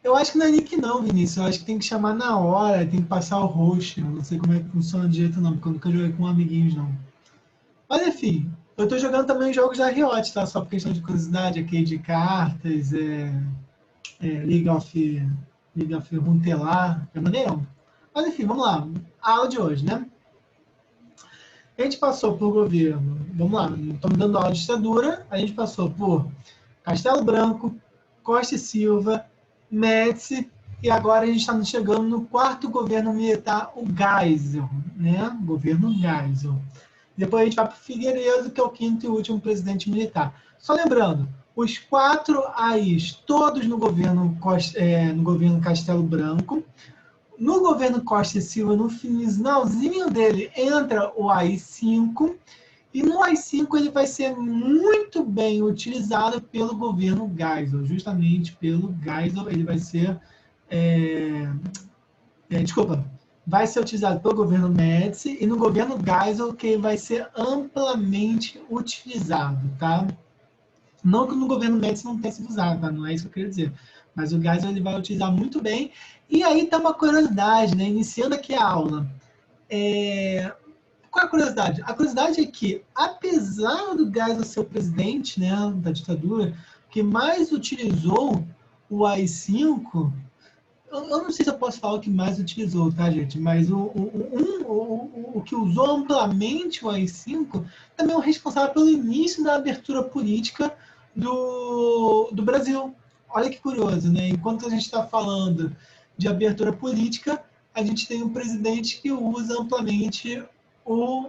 Eu acho que não é nick não, Vinícius. Eu acho que tem que chamar na hora, tem que passar o host. Eu não sei como é que funciona direito não, porque eu nunca joguei com amiguinhos não. Mas enfim, eu tô jogando também jogos da Riot, tá? Só por questão de curiosidade, aqui de cartas, League of Runeterra, é maneirão. Mas enfim, vamos lá. A aula de hoje, né? A gente passou por governo, vamos lá, estamos dando aula de ditadura, a gente passou por Castelo Branco, Costa e Silva, Médici, e agora a gente está chegando no quarto governo militar, o Geisel, né? Governo Geisel. Depois a gente vai para o Figueiredo, que é o quinto e último presidente militar. Só lembrando, os 4 AIs, todos no governo Castelo Branco. No governo Costa e Silva, no finalzinho dele, entra o AI-5, e no AI-5 ele vai ser muito bem utilizado pelo governo Geisel, justamente pelo Geisel, ele vai ser, vai ser utilizado pelo governo Médici, e no governo Geisel que ele vai ser amplamente utilizado, tá? Não que no governo Médici não tenha sido usado, tá? Não é isso que eu queria dizer. Mas o Geisel ele vai utilizar muito bem. E aí está uma curiosidade, né? Iniciando aqui a aula. Qual é a curiosidade? A curiosidade é que, apesar do Geisel ser o presidente, né, da ditadura, que mais utilizou o AI-5, eu não sei se eu posso falar o que mais utilizou, tá, gente? Mas o que usou amplamente o AI-5 também é o responsável pelo início da abertura política do Brasil. Olha que curioso, né? Enquanto a gente está falando de abertura política, a gente tem um presidente que usa amplamente o,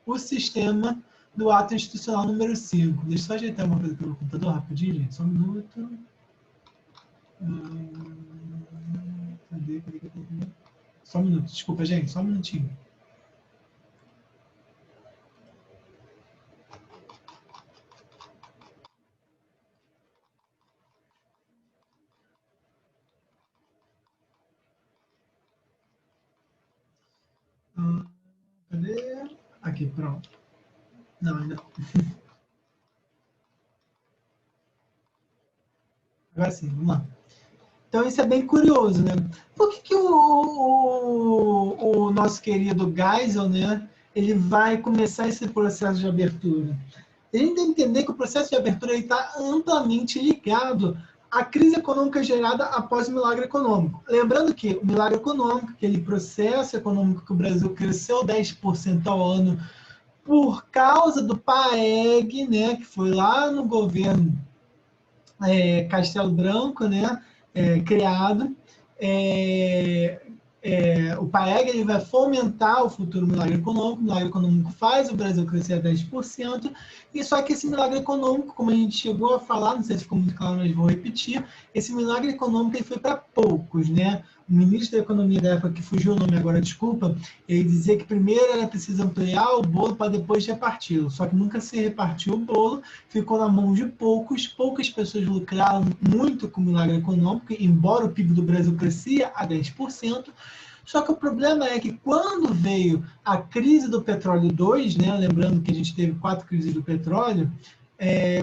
o sistema do ato institucional número 5. Deixa eu só ajeitar uma coisa pelo computador rapidinho, gente. Só um minuto. Cadê? Só um minuto, desculpa, gente, só um minutinho. Cadê? Aqui, pronto. Não, ainda não. Agora sim, vamos lá. Então isso é bem curioso, né? Por que o nosso querido Geisel, né, ele vai começar esse processo de abertura? A gente tem que entender que o processo de abertura está amplamente ligado à crise econômica gerada após o milagre econômico. Lembrando que o milagre econômico, aquele processo econômico que o Brasil cresceu 10% ao ano por causa do PAEG, né, que foi lá no governo Castelo Branco, né, criado. O PAEG ele vai fomentar o futuro milagre econômico. O milagre econômico faz o Brasil crescer a 10%. E só que esse milagre econômico, como a gente chegou a falar, não sei se ficou muito claro, mas vou repetir, esse milagre econômico ele foi para poucos, né? O ministro da Economia da época, que fugiu o nome agora, desculpa, ele dizia que primeiro era preciso ampliar o bolo para depois reparti-lo. Só que nunca se repartiu o bolo, ficou na mão de poucos, poucas pessoas lucraram muito com o milagre econômico, embora o PIB do Brasil crescia a 10%. Só que o problema é que quando veio a crise do petróleo 2, né, lembrando que a gente teve 4 crises do petróleo,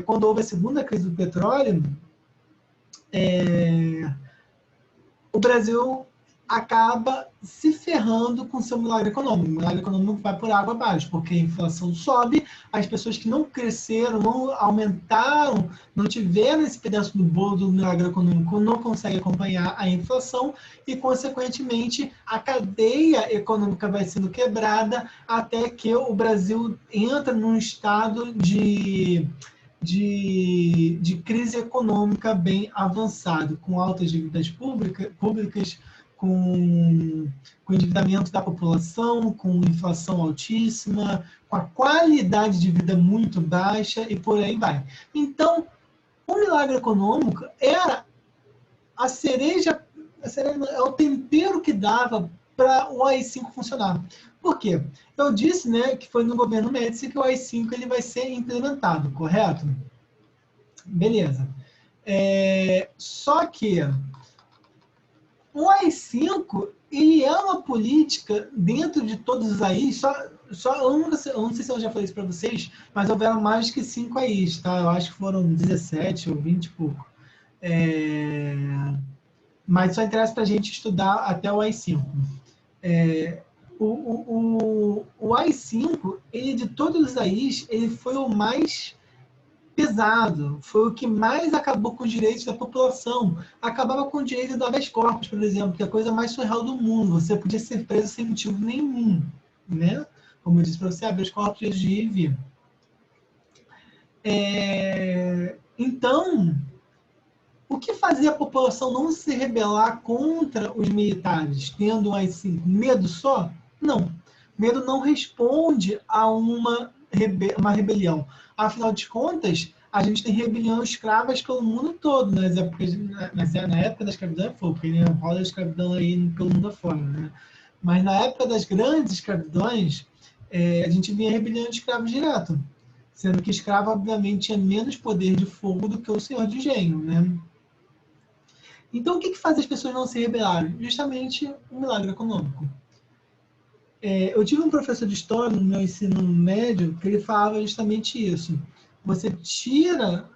quando houve a segunda crise do petróleo, o Brasil acaba se ferrando com seu milagre econômico. O milagre econômico vai por água abaixo, porque a inflação sobe, as pessoas que não cresceram, não aumentaram, não tiveram esse pedaço do bolo do milagre econômico, não conseguem acompanhar a inflação e, consequentemente, a cadeia econômica vai sendo quebrada até que o Brasil entra num estado de crise econômica bem avançado, com altas dívidas públicas, com endividamento da população, com inflação altíssima, com a qualidade de vida muito baixa e por aí vai. Então, o milagre econômico era a cereja é o tempero que dava para o AI-5 funcionar. Por quê? Eu disse, né, que foi no governo Médici que o AI-5 ele vai ser implementado, correto? Beleza. Só que o AI-5 ele é uma política dentro de todos os AIs, eu não sei se eu já falei isso para vocês, mas houveram mais que 5 AIs, tá? Eu acho que foram 17 ou 20 e pouco. mas só interessa para a gente estudar até o AI-5. O AI-5, ele de todos os AIs, ele foi o mais pesado, foi o que mais acabou com os direitos da população. Acabava com o direito do habeas corpus, por exemplo, que é a coisa mais surreal do mundo. Você podia ser preso sem motivo nenhum, né? Como eu disse para você, habeas corpus de ir e vir. Então, o que fazia a população não se rebelar contra os militares, tendo AI-5? Medo só? Não. Medo não responde a uma rebelião. Afinal de contas, a gente tem rebelião escravas pelo mundo todo, na época da escravidão é fogo, porque rola a escravidão aí pelo mundo afora, né? Mas na época das grandes escravidões, a gente via rebelião de escravos direto, sendo que escravo, obviamente, tinha menos poder de fogo do que o senhor de engenho, né? Então, o que faz as pessoas não se rebelarem? Justamente um milagre econômico. Eu tive um professor de história no meu ensino médio que ele falava justamente isso. Você tira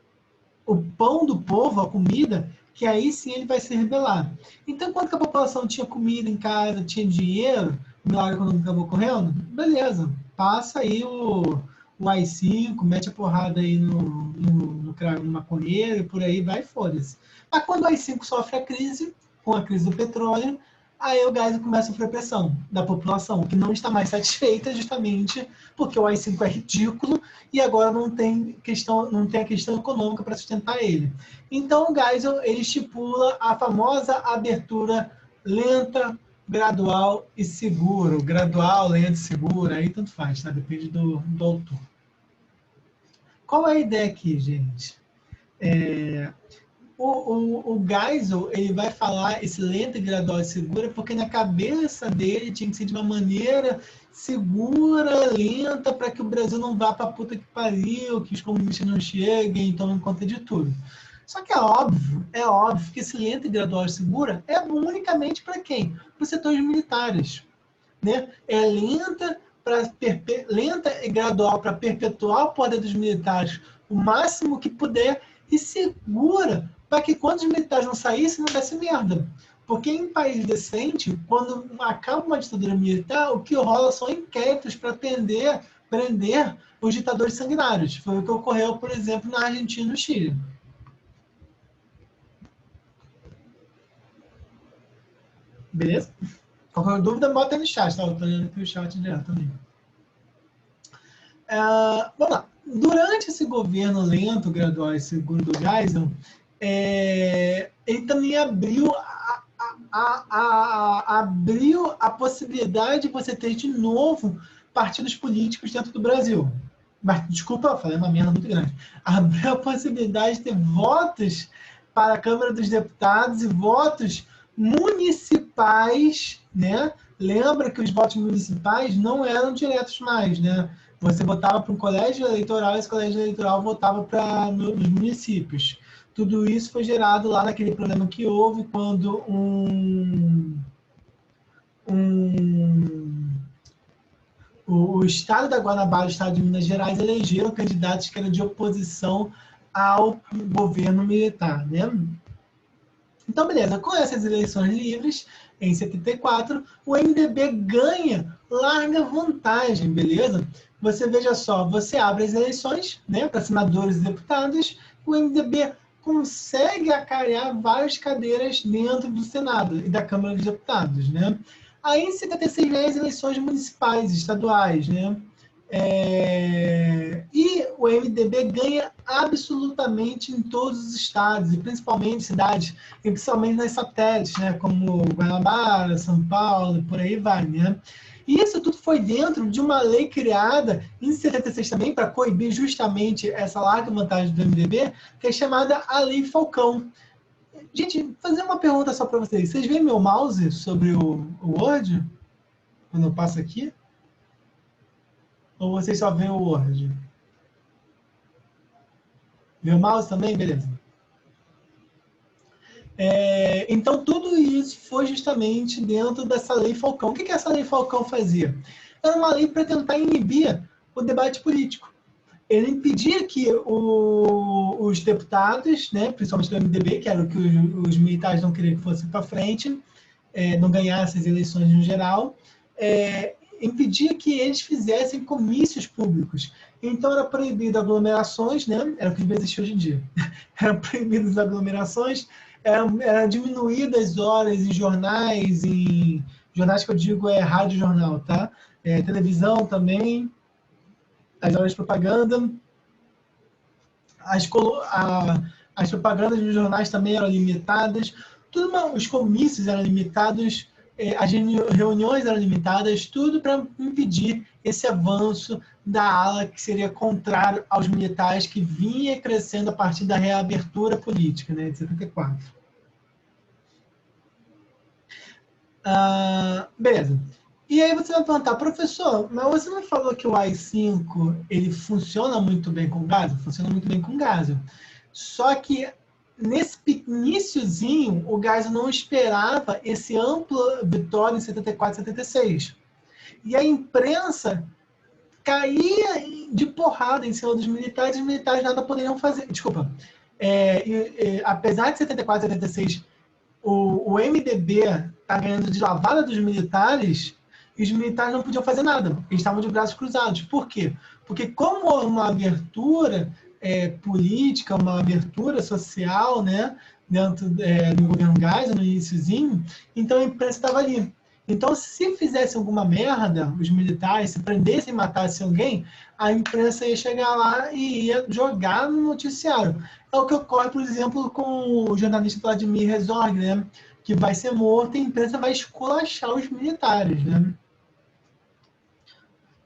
o pão do povo, a comida, que aí sim ele vai se rebelar. Então, enquanto a população tinha comida em casa, tinha dinheiro, o milagre econômico acabou correndo, beleza, passa aí o AI-5, mete a porrada aí no maconheiro e por aí vai, foda-se. Mas quando o AI-5 sofre a crise, com a crise do petróleo, aí o gás começa a sofrer pressão da população, que não está mais satisfeita justamente porque o AI-5 é ridículo e agora não tem a questão econômica para sustentar ele. Então o Geisel ele estipula a famosa abertura lenta, gradual e segura. Gradual, lento e segura, aí tanto faz, tá? Depende do autor. Qual é a ideia aqui, gente? O Geisel, ele vai falar esse lento, gradual e segura, porque na cabeça dele tinha que ser de uma maneira segura, lenta, para que o Brasil não vá para a puta que pariu, que os comunistas não cheguem, tomem conta de tudo. Só que é óbvio que esse lento, gradual e segura é unicamente para quem? Para os setores militares. Né? É lenta e gradual para perpetuar o poder dos militares o máximo que puder e segura para que quando os militares não saíssem, não desse merda. Porque em país decente, quando acaba uma ditadura militar, o que rola são inquéritos para prender os ditadores sanguinários. Foi o que ocorreu, por exemplo, na Argentina e no Chile. Beleza? Qualquer dúvida, bota aí no chat, tá? Eu tô olhando aqui o chat direto também. Vamos lá. Durante esse governo lento, gradual e seguro do Geisel, ele também abriu a possibilidade de você ter de novo partidos políticos dentro do Brasil. Mas, desculpa, eu falei uma merda muito grande. Abriu a possibilidade de ter votos para a Câmara dos Deputados e votos municipais, né? Lembra que os votos municipais não eram diretos mais, né? Você votava para um colégio eleitoral e esse colégio eleitoral votava para os municípios. Tudo isso foi gerado lá naquele problema que houve quando o estado da Guanabara e o estado de Minas Gerais elegeram candidatos que eram de oposição ao governo militar, né? Então, beleza, com essas eleições livres, em 74, o MDB ganha larga vantagem, beleza? Você veja só, você abre as eleições, né, para senadores e deputados, o MDB consegue acarear várias cadeiras dentro do Senado e da Câmara dos Deputados, né? Aí, em 76, vem as eleições municipais, estaduais, né? E o MDB ganha absolutamente em todos os estados, e principalmente cidades, e principalmente nas satélites, né, como Guanabara, São Paulo, por aí vai, né? E isso tudo foi dentro de uma lei criada em 76 também, para coibir justamente essa larga vantagem do MDB, que é chamada a Lei Falcão. Gente, vou fazer uma pergunta só para vocês. Vocês veem meu mouse sobre o Word? Quando eu passo aqui? Ou vocês só veem o Word? Vê o mouse também? Beleza. Então, tudo isso foi justamente dentro dessa Lei Falcão. O que essa Lei Falcão fazia? Era uma lei para tentar inibir o debate político. Ele impedia que os deputados, né, principalmente do MDB, que era o que os militares não queriam que fosse para frente, não ganhasse as eleições no geral, impedia que eles fizessem comícios públicos. Então, era proibido aglomerações, né? Era o que existe hoje em dia. Era proibido as aglomerações, era diminuídas as horas em jornais que eu digo rádio jornal, tá? Televisão também, as horas de propaganda, as propagandas dos jornais também eram limitadas, os comícios eram limitados, as reuniões eram limitadas, tudo para impedir esse avanço da ala que seria contrário aos militares, que vinha crescendo a partir da reabertura política, né, de 74. Beleza. E aí você vai perguntar, professor, mas você não falou que o AI-5 ele funciona muito bem com gás? Funciona muito bem com gás. Só que nesse iniciozinho, o gás não esperava esse amplo vitória em 74, 76. E a imprensa caía de porrada em cima dos militares, e os militares nada poderiam fazer. Desculpa. Apesar de 74, 76, o MDB está ganhando de lavada dos militares, e os militares não podiam fazer nada. Eles estavam de braços cruzados. Por quê? Porque como uma abertura política, uma abertura social, né, dentro do governo Geisel, no iniciozinho, então a imprensa estava ali. Então, se fizesse alguma merda, os militares, se prendessem e matassem alguém, a imprensa ia chegar lá e ia jogar no noticiário. É o que ocorre, por exemplo, com o jornalista Vladimir Herzog, né, que vai ser morto e a imprensa vai esculachar os militares, né?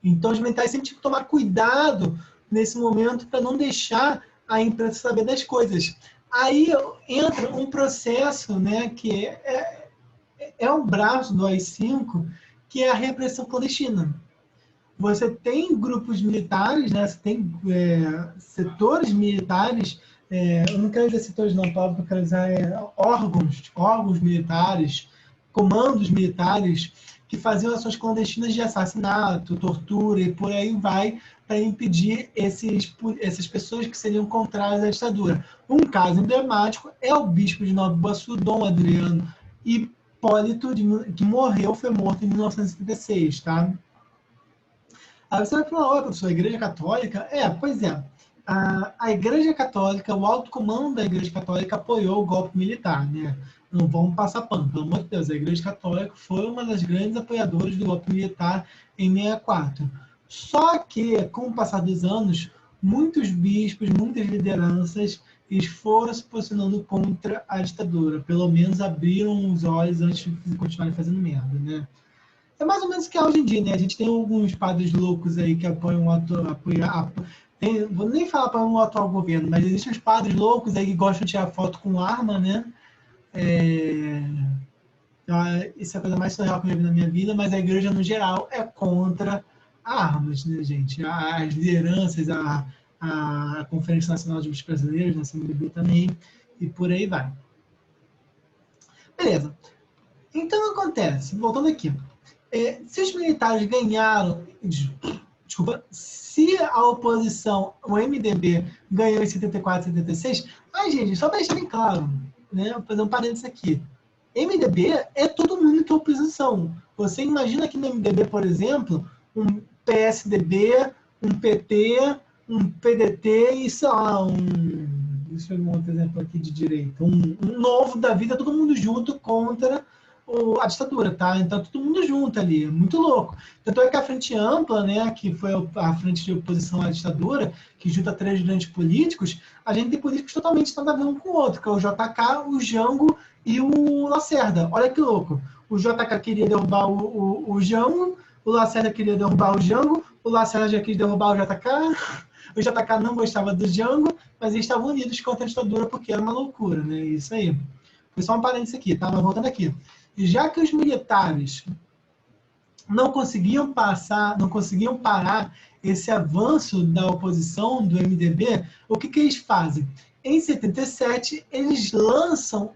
Então, os militares sempre tinham que tomar cuidado nesse momento para não deixar a imprensa saber das coisas. Aí entra um processo, né, que é um braço do AI-5, que é a repressão clandestina. Você tem grupos militares, né, você tem setores militares, eu não quero dizer setores não, a palavra que eu quero usar órgãos militares, comandos militares, que faziam ações clandestinas de assassinato, tortura e por aí vai, para impedir essas pessoas que seriam contrárias à ditadura. Um caso emblemático é o bispo de Nova Iguaçu, Dom Adriano Hipólito, que foi morto em 1976, tá? Aí você vai falar, professor, a Igreja Católica? Pois é. A Igreja Católica, o alto comando da Igreja Católica apoiou o golpe militar, né? Não vamos passar pano, pelo amor de Deus. A Igreja Católica foi uma das grandes apoiadoras do golpe militar em 64. Só que, com o passar dos anos, muitos bispos, muitas lideranças, eles foram se posicionando contra a ditadura. Pelo menos abriram os olhos antes de continuarem fazendo merda, né? É mais ou menos o que é hoje em dia, né? A gente tem alguns padres loucos aí que apoiam vou nem falar para o atual governo, mas existem os padres loucos aí que gostam de tirar foto com arma, né? Isso é a coisa mais surreal que eu já vi na minha vida, mas a igreja, no geral, é contra armas, né, gente? As lideranças, a Conferência Nacional de Bispos Brasileiros, na CNBB também, e por aí vai. Beleza. Então, acontece, voltando aqui, se os militares ganharam, desculpa, se a oposição, o MDB, ganhou em 74, 76, gente, só para deixar bem claro, né, vou fazer um parênteses aqui, MDB é todo mundo que é oposição. Você imagina que no MDB, por exemplo, um PSDB, um PT, um PDT e, sei lá, deixa eu ver um outro exemplo aqui de direita, um Novo da vida, todo mundo junto contra a ditadura, tá? Então, todo mundo junto ali, muito louco. Tanto é que a Frente Ampla, né, que foi a frente de oposição à ditadura, que junta três grandes políticos, a gente tem políticos totalmente nada a ver um com o outro, que é o JK, o Jango e o Lacerda. Olha que louco. O JK queria derrubar o Jango, o Lacerda queria derrubar o Jango, o Lacerda já quis derrubar o JK, o JK não gostava do Jango, mas eles estavam unidos contra a ditadura porque era uma loucura, né? Isso aí. Foi só um parênteses aqui, tá? Mas voltando aqui. Já que os militares não conseguiam parar esse avanço da oposição do MDB, o que eles fazem? Em 77, eles lançam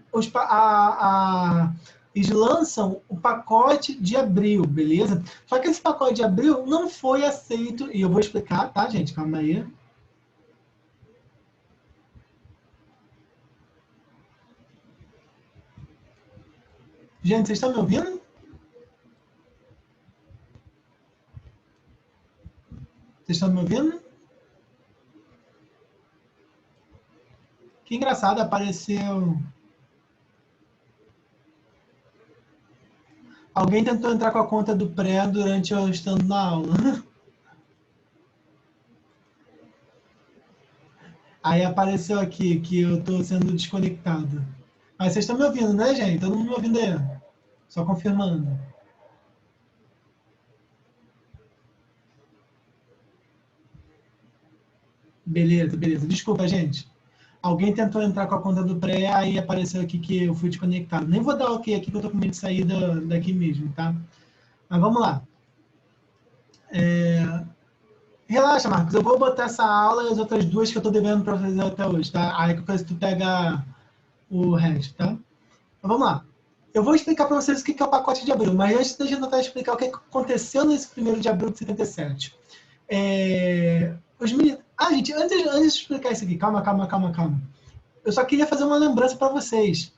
o pacote de abril, beleza? Só que esse pacote de abril não foi aceito, e eu vou explicar, tá, gente? Calma aí. Gente, vocês estão me ouvindo? Vocês estão me ouvindo? Que engraçado, apareceu... Alguém tentou entrar com a conta do pré durante eu estando na aula. Aí apareceu aqui que eu estou sendo desconectado. Mas vocês estão me ouvindo, né, gente? Todo mundo me ouvindo aí? Só confirmando. Beleza, beleza. Desculpa, gente. Alguém tentou entrar com a conta do pré, aí apareceu aqui que eu fui desconectado. Nem vou dar ok aqui, que eu tô com medo de sair daqui mesmo, tá? Mas vamos lá. Relaxa, Marcos. Eu vou botar essa aula e as outras duas que eu tô devendo para fazer até hoje, tá? Aí que tu pega o resto, tá? Mas vamos lá. Eu vou explicar para vocês o que é o pacote de abril, mas antes deixa eu tentar explicar o que aconteceu nesse 1º de abril de 77. Gente, antes de explicar isso aqui, calma. Eu só queria fazer uma lembrança para vocês.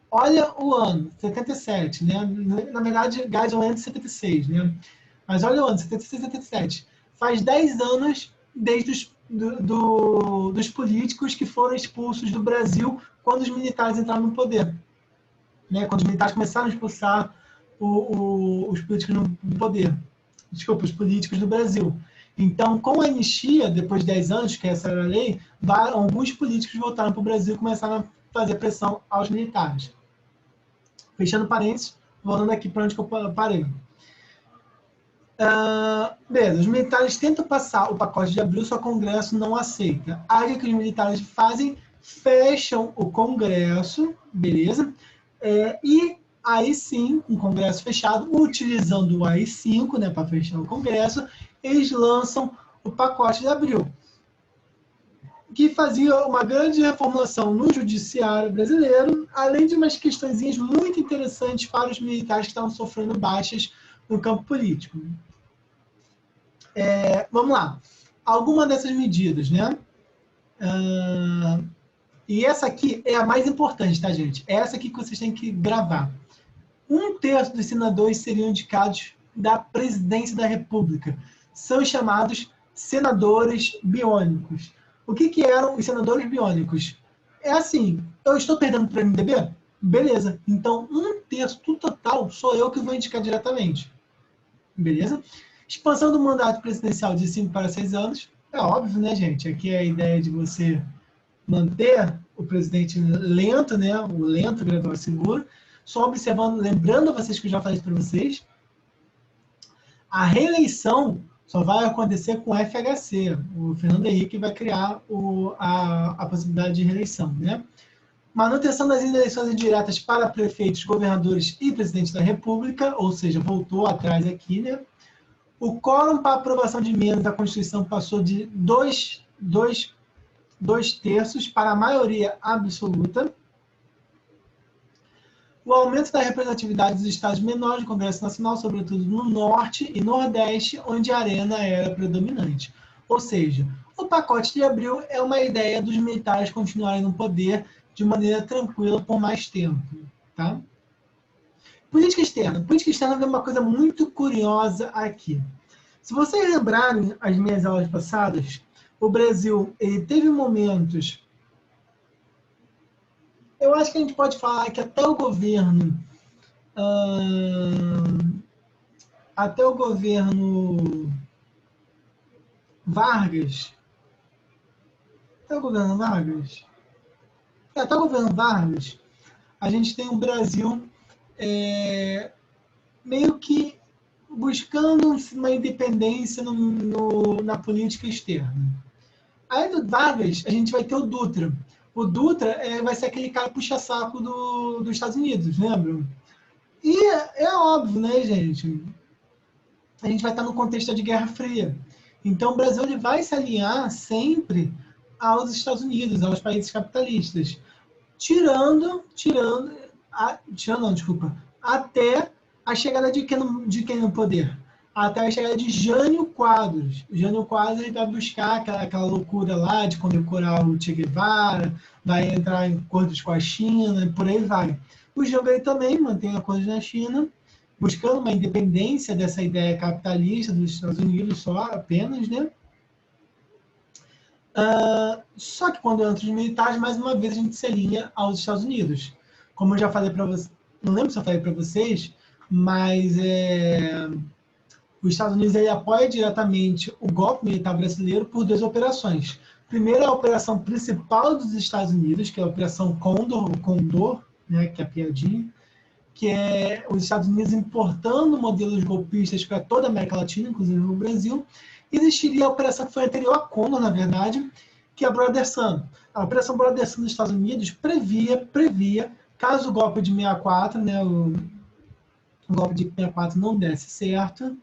Olha o ano, 77, né? Na verdade, Guys é de 76, né? Mas olha o ano, 76, 77. Faz 10 anos desde dos políticos que foram expulsos do Brasil quando os militares entraram no poder. Né? Quando os militares começaram a expulsar os políticos no poder. Desculpa, os políticos do Brasil. Então, com a anistia, depois de 10 anos, que essa era a lei, alguns políticos voltaram para o Brasil e começaram a fazer pressão aos militares. Fechando parênteses, voltando aqui para onde que eu parei. Beleza, os militares tentam passar o pacote de abril, só que o Congresso não aceita. Aí o que os militares fazem? Fecham o Congresso, beleza? E aí sim, um Congresso fechado, utilizando o AI-5, né, para fechar o Congresso, eles lançam o pacote de abril, que fazia uma grande reformulação no judiciário brasileiro, além de umas questõezinhas muito interessantes para os militares que estavam sofrendo baixas no campo político. Vamos lá. Alguma dessas medidas, né? E essa aqui é a mais importante, tá, gente? É essa aqui que vocês têm que gravar. 1/3 dos senadores seriam indicados da presidência da República. São chamados senadores biônicos. O que eram os senadores biônicos? É assim, eu estou perdendo para o MDB? Beleza. Então, 1/3 do total sou eu que vou indicar diretamente. Beleza? Expansão do mandato presidencial de 5 para 6 anos. É óbvio, né, gente? Aqui é a ideia de você manter o presidente lento, né? O lento, gradual e seguro. Só observando, lembrando a vocês que eu já falei para vocês, a reeleição só vai acontecer com o FHC. O Fernando Henrique vai criar a possibilidade de reeleição, né? Manutenção das eleições indiretas para prefeitos, governadores e presidente da República, ou seja, voltou atrás aqui, né? O quórum para aprovação de emendas da Constituição passou de 2/3 para a maioria absoluta. O aumento da representatividade dos estados menores do Congresso Nacional, sobretudo no Norte e Nordeste, onde a arena era predominante. Ou seja, o pacote de abril é uma ideia dos militares continuarem no poder de maneira tranquila por mais tempo. Tá? Política externa. Política externa é uma coisa muito curiosa aqui. Se vocês lembrarem as minhas aulas passadas, o Brasil ele teve momentos... Eu acho que a gente pode falar que até o governo Vargas, a gente tem um Brasil meio que buscando uma independência na política externa. Aí do Vargas, a gente vai ter o Dutra. O Dutra vai ser aquele cara puxa-saco dos Estados Unidos, lembram? E é óbvio, né, gente? A gente vai estar no contexto de Guerra Fria. Então, o Brasil ele vai se alinhar sempre aos Estados Unidos, aos países capitalistas. Até a chegada de quem no poder? Até a chegada de Jânio Quadros. O Jânio Quadros ele vai buscar aquela loucura lá de condecorar o Che Guevara, vai entrar em acordos com a China e por aí vai. O Jangai também mantém acordos na China, buscando uma independência dessa ideia capitalista dos Estados Unidos só apenas, né? Só que quando entra os militares, mais uma vez a gente se alinha aos Estados Unidos. Como eu já falei para vocês, não lembro se eu falei para vocês, mas os Estados Unidos ele apoia diretamente o golpe militar brasileiro por 2 operações. Primeiro, a operação principal dos Estados Unidos, que é a Operação Condor, né, que é a piadinha, que é os Estados Unidos importando modelos golpistas para toda a América Latina, inclusive no Brasil. Existiria a operação que foi anterior à Condor, na verdade, que é a Brother Sun. A Operação Brother Sun dos Estados Unidos previa, caso o golpe de 64, né, o golpe de 64 não desse certo,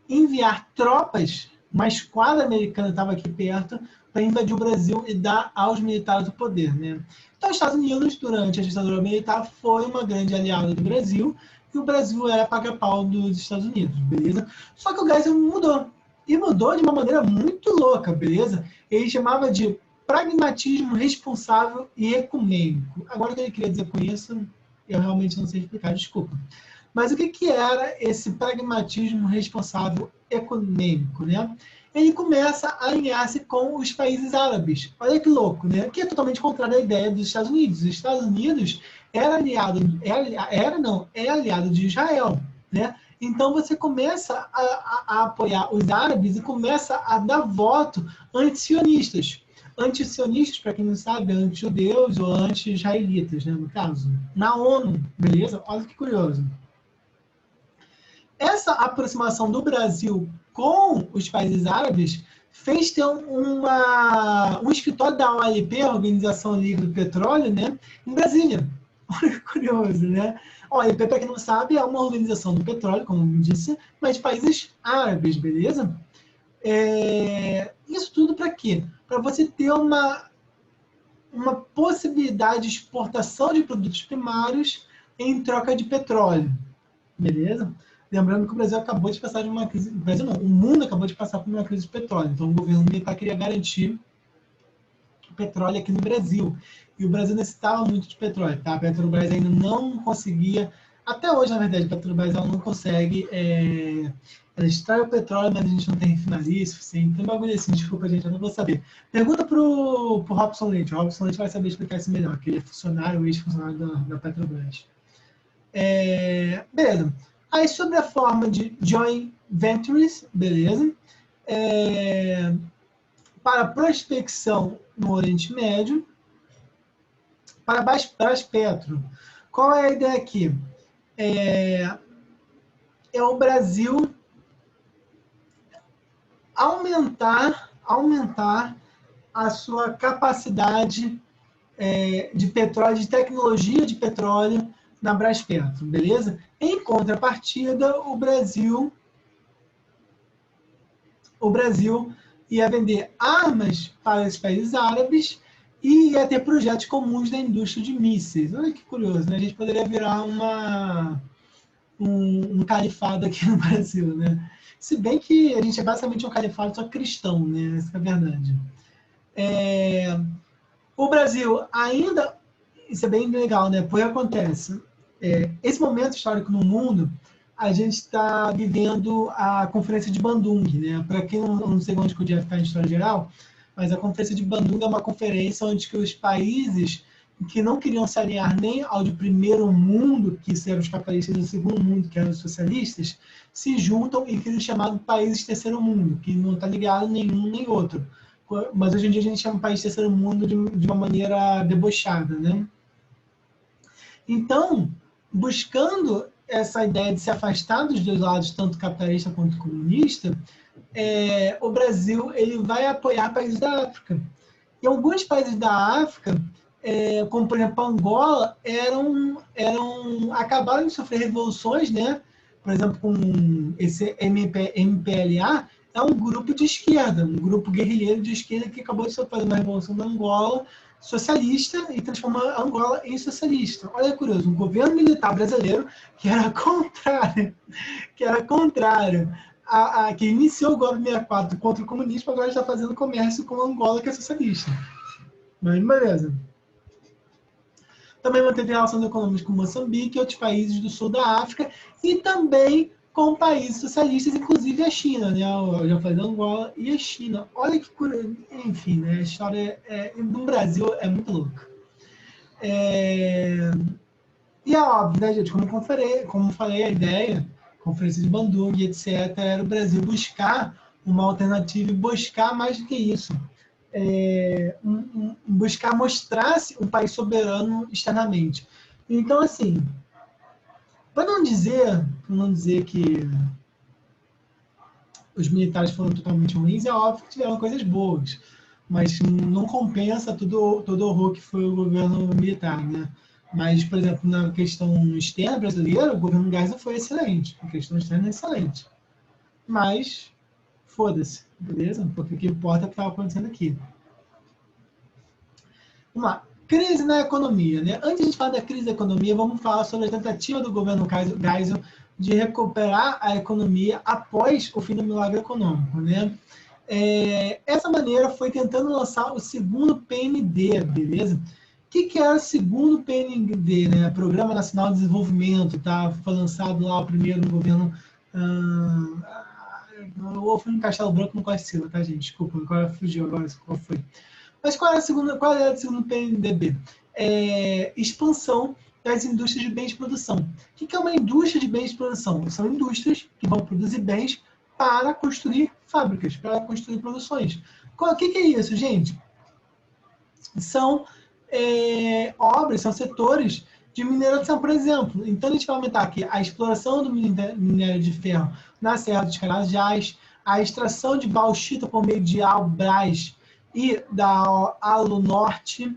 enviar tropas, uma esquadra americana estava aqui perto, para invadir o Brasil e dar aos militares o poder, né? Então, os Estados Unidos, durante a ditadura militar, foi uma grande aliada do Brasil, e o Brasil era paga-pau dos Estados Unidos, beleza? Só que o Geisel mudou, e mudou de uma maneira muito louca, beleza? Ele chamava de pragmatismo responsável e ecumênico. Agora, o que ele queria dizer com isso, eu realmente não sei explicar, desculpa. Mas o que era esse pragmatismo responsável ecumênico, né? Ele começa a alinhar-se com os países árabes. Olha que louco, né? Que é totalmente contrário à ideia dos Estados Unidos. Os Estados Unidos é aliado de Israel, né? Então você começa a apoiar os árabes e começa a dar voto anti-sionistas. Anti-sionistas, para quem não sabe, anti-judeus ou anti-israelitas, né, no caso. Na ONU, beleza? Olha que curioso. Essa aproximação do Brasil com os países árabes fez ter um escritório da OLP, Organização Livre do Petróleo, né, em Brasília. Olha que curioso, né? A OLP, para quem não sabe, é uma organização do petróleo, como eu disse, mas de países árabes, beleza? Isso tudo para quê? Para você ter uma possibilidade de exportação de produtos primários em troca de petróleo, beleza? Lembrando que o Brasil acabou de passar de uma crise... O Brasil não, o mundo acabou de passar por uma crise de petróleo. Então, o governo militar queria garantir o petróleo aqui no Brasil. E o Brasil necessitava muito de petróleo. Tá? A Petrobras ainda não conseguia... Até hoje, na verdade, a Petrobras ela não consegue... Ela extrai o petróleo, mas a gente não tem refinaria suficiente. Tem um bagulho assim, desculpa, gente, eu não vou saber. Pergunta pro Robson Leite. O Robson Leite vai saber explicar isso melhor, que ele é funcionário, ex-funcionário da Petrobras. Beleza. Aí, sobre a forma de joint ventures, beleza? Para prospecção no Oriente Médio, para Baspetro. Qual é a ideia aqui? É o Brasil aumentar a sua capacidade de petróleo, de tecnologia de petróleo na Braspetro, beleza? Em contrapartida, o Brasil ia vender armas para os países árabes e ia ter projetos comuns da indústria de mísseis. Olha que curioso, né? A gente poderia virar um califado aqui no Brasil, né? Se bem que a gente é basicamente um califado só cristão, né? Essa é a verdade. O Brasil ainda... Isso é bem legal, né? Porque acontece... esse momento histórico no mundo, a gente está vivendo a Conferência de Bandung, né? Para quem não sei onde podia ficar em história geral, mas a Conferência de Bandung é uma conferência onde que os países que não queriam se alinhar nem ao de primeiro mundo, que eram os capitalistas, e do segundo mundo, que eram os socialistas, se juntam e criam o chamado países de terceiro mundo, que não está ligado nenhum nem outro. Mas hoje em dia a gente chama país de terceiro mundo de uma maneira debochada, né? Então, buscando essa ideia de se afastar dos dois lados, tanto capitalista quanto comunista, o Brasil ele vai apoiar países da África. E alguns países da África, como por exemplo Angola, acabaram de sofrer revoluções, né? Por exemplo, com esse MPLA, é um grupo de esquerda, um grupo guerrilheiro de esquerda que acabou de sofrer uma revolução na Angola, socialista, e transformou a Angola em socialista. Olha que curioso, um governo militar brasileiro que era contrário que iniciou o golpe 64 contra o comunismo, agora está fazendo comércio com a Angola, que é socialista. Mas beleza. Também manteve relações econômicas com Moçambique e outros países do sul da África e também com países socialistas, inclusive a China, né? Já falei da Angola e a China. Olha que curioso. Enfim, né? A história do Brasil é muito louca. E é óbvio, né, gente? Como falei, a ideia, Conferência de Bandung, etc., era o Brasil buscar uma alternativa e buscar mais do que isso. Buscar mostrar-se um país soberano externamente. Então, assim, para não dizer que os militares foram totalmente ruins, é óbvio que tiveram coisas boas, mas não compensa todo o horror que foi o governo militar, né? Mas, por exemplo, na questão externa brasileira, o governo Geisel foi excelente. A questão externa é excelente. Mas, foda-se, beleza? Porque o que importa é o que estava acontecendo aqui. Vamos lá. Crise na economia, né? Antes de a gente falar da crise da economia, vamos falar sobre a tentativa do governo Geisel de recuperar a economia após o fim do milagre econômico, né? Essa maneira foi tentando lançar o segundo PND, beleza? O que era o segundo PND, né? Programa Nacional de Desenvolvimento, tá? Foi lançado lá o primeiro no governo... eu fui no Castelo Branco no Costa Silva, tá, gente? Desculpa, agora fugiu agora qual foi. Mas qual era o segundo PNDB? Expansão das indústrias de bens de produção. O que é uma indústria de bens de produção? São indústrias que vão produzir bens para construir fábricas, para construir produções. O que é isso, gente? São obras, são setores de mineração, por exemplo. Então, a gente vai aumentar aqui a exploração do minério de ferro na Serra dos Carajás, a extração de bauxita por meio de Albras e da Alunorte,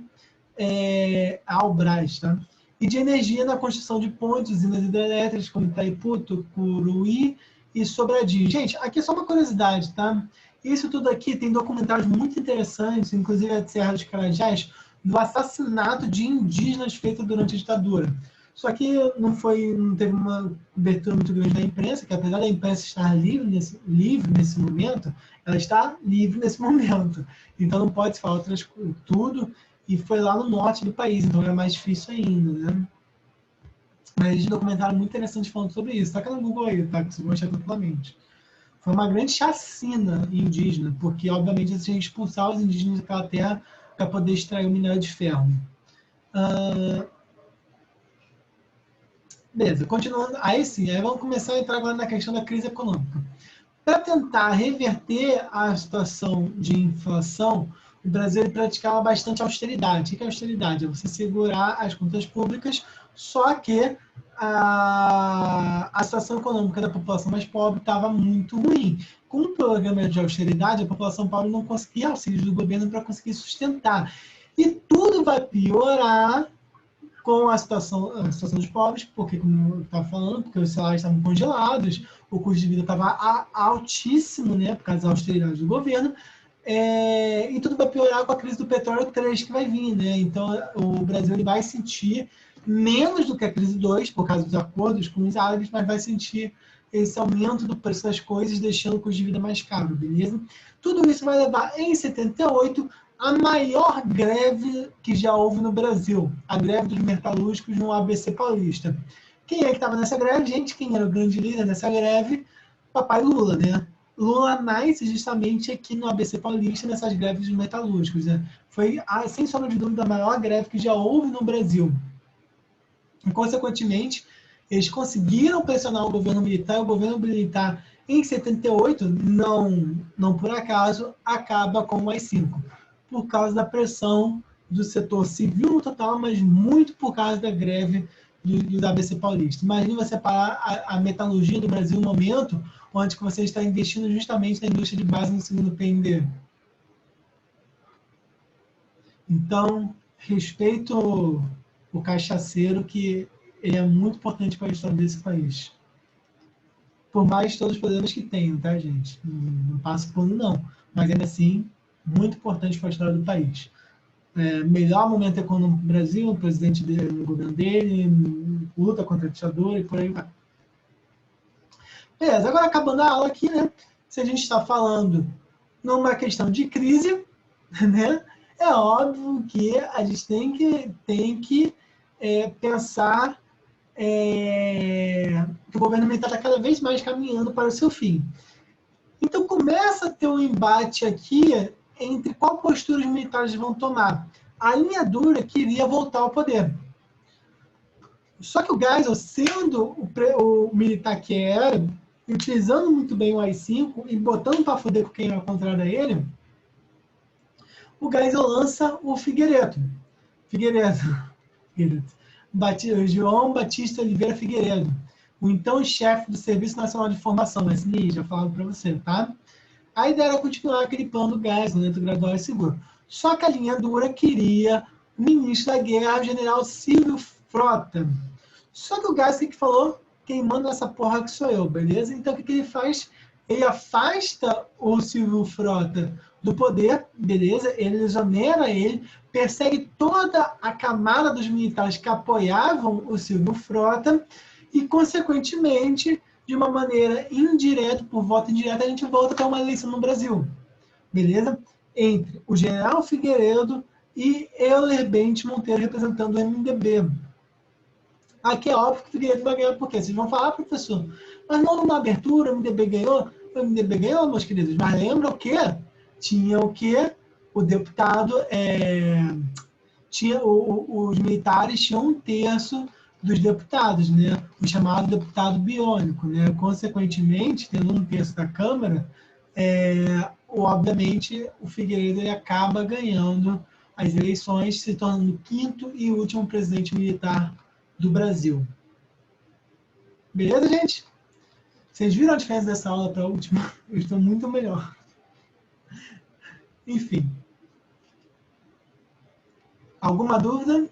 Albras, tá? E de energia na construção de pontes, usinas hidrelétricas como Itaipu, Tucuruí e Sobradinho. Gente, aqui é só uma curiosidade, tá? Isso tudo aqui tem documentários muito interessantes, inclusive a Serra dos Carajás, do assassinato de indígenas feito durante a ditadura. Só que não teve uma cobertura muito grande da imprensa, que apesar da imprensa estar livre nesse momento, ela está livre nesse momento. Então não pode se falar tudo, e foi lá no norte do país, então é mais difícil ainda, né? Mas existe um documentário muito interessante falando sobre isso. Tá aqui no Google aí, tá? Que você vai achar tranquilamente. Foi uma grande chacina indígena, porque, obviamente, eles tinham que expulsar os indígenas daquela terra para poder extrair o minério de ferro. Beleza, continuando. Aí sim, aí vamos começar a entrar agora na questão da crise econômica. Para tentar reverter a situação de inflação, o Brasil praticava bastante austeridade. O que é austeridade? É você segurar as contas públicas, só que a situação econômica da população mais pobre estava muito ruim. Com o programa de austeridade, a população pobre não conseguia auxílios do governo para conseguir sustentar. E tudo vai piorar com a situação dos pobres, porque, como eu estava falando, porque os salários estavam congelados, o custo de vida estava altíssimo, né, por causa da austeridade do governo, e tudo vai piorar com a crise do petróleo 3 que vai vir, né? Então, o Brasil ele vai sentir menos do que a crise 2, por causa dos acordos com os árabes, mas vai sentir esse aumento do preço das coisas, deixando o custo de vida mais caro, beleza? Tudo isso vai levar, em 78, a maior greve que já houve no Brasil, a greve dos metalúrgicos no ABC Paulista. Quem é que estava nessa greve? Gente, quem era o grande líder nessa greve? Papai Lula, né? Lula nasce justamente aqui no ABC Paulista, nessas greves dos metalúrgicos, né? Foi, sem sombra de dúvida, a maior greve que já houve no Brasil. E, consequentemente, eles conseguiram pressionar o governo militar, e o governo militar, em 78, não por acaso, acaba com o AI-5, por causa da pressão do setor civil no total, mas muito por causa da greve do ABC Paulista. Imagine você parar a metalurgia do Brasil no momento onde você está investindo justamente na indústria de base no segundo PND. Então, respeito o cachaceiro, que ele é muito importante para a história desse país. Por mais todos os problemas que tenham, tá, gente? Não passo por não. Mas ainda assim, muito importante para a história do país. Melhor momento econômico do Brasil, o presidente do governo dele, luta contra a ditadura e por aí vai. Beleza, agora acabando a aula aqui, né? Se a gente está falando numa questão de crise, né? É óbvio que a gente tem que pensar que o governo militar está cada vez mais caminhando para o seu fim. Então começa a ter um embate aqui entre qual postura os militares vão tomar. A linha dura queria voltar ao poder. Só que o Geisel, sendo o militar que era, utilizando muito bem o AI-5 e botando para foder com quem era contrário a ele, o Geisel lança o Figueiredo. João Batista Oliveira Figueiredo, o então chefe do Serviço Nacional de Informação, SNI, já falava para você, tá? A ideia era continuar aquele plano do Geisel, lento, gradual e seguro. Só que a linha dura queria o ministro da Guerra, o general Silvio Frota. Só que o Geisel que falou, quem manda essa porra que sou eu, beleza? Então o que ele faz? Ele afasta o Silvio Frota do poder, beleza? Ele exonera ele, persegue toda a camada dos militares que apoiavam o Silvio Frota e, consequentemente, de uma maneira indireta, por voto indireto, a gente volta a ter uma eleição no Brasil, beleza? Entre o general Figueiredo e Euler Bente Monteiro representando o MDB. Aqui é óbvio que o Figueiredo vai ganhar, por quê? Vocês vão falar, professor, mas não numa abertura, o MDB ganhou? O MDB ganhou, meus queridos, mas lembra o quê? Tinha o quê? O deputado, os militares tinham 1/3 dos deputados, né? O chamado deputado biônico, né? Consequentemente, tendo 1/3 da Câmara, obviamente o Figueiredo ele acaba ganhando as eleições, se tornando o 5º e último presidente militar do Brasil. Beleza, gente? Vocês viram a diferença dessa aula para a última? Eu estou muito melhor. Enfim. Alguma dúvida?